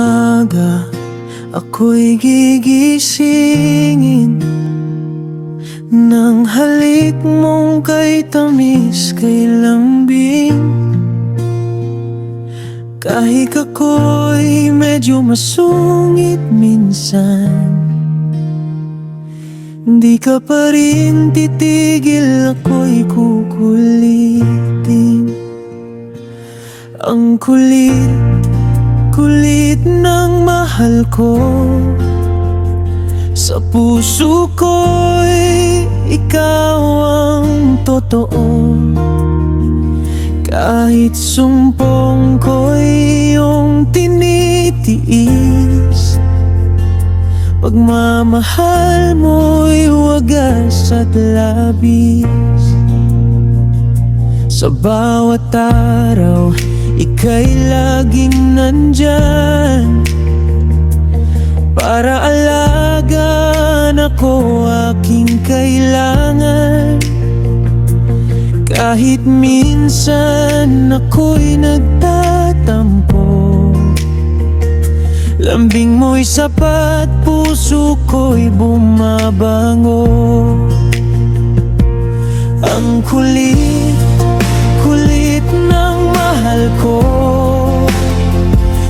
umaga ako'y gigisingin ng halik mong kay tamis, kay lambing. Kahit ako'y medyo masungit minsan, di ka pa rin titigil, ako'y kukulitin. Ang kulit ng mahal ko, sa puso ko'y ikaw ang totoo. Kahit sumpong ko'y iyong tinitiis, pagmamahal mo'y wagas at labis. Sa bawat araw, ika'y laging nandyan para alagaan ako, aking kailangan. Kahit minsan ako'y nagtatampo, lambing mo'y sapat, puso ko'y bumabango. Ang kulit ng mahal ko,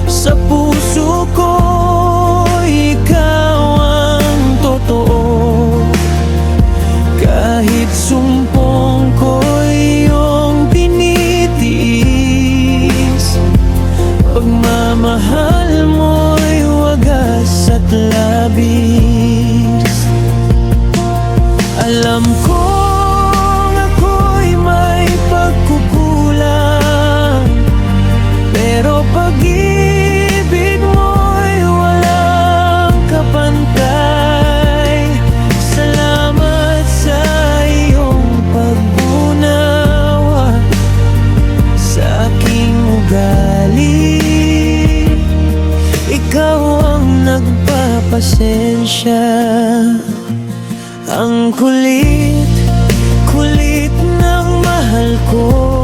sa puso ko ikaw ang totoo. Kahit sumpong ko'y iyong tinitiis, pagmamahal mo'y wagas at labis. Alam kong ako'y may pagkukulang, pero pag-ibig mo'y walang kapantay. Salamat sa iyong pag-unawa sa aking ugali. Ikaw ang nagpapasensya. Ang kulit ng mahal ko,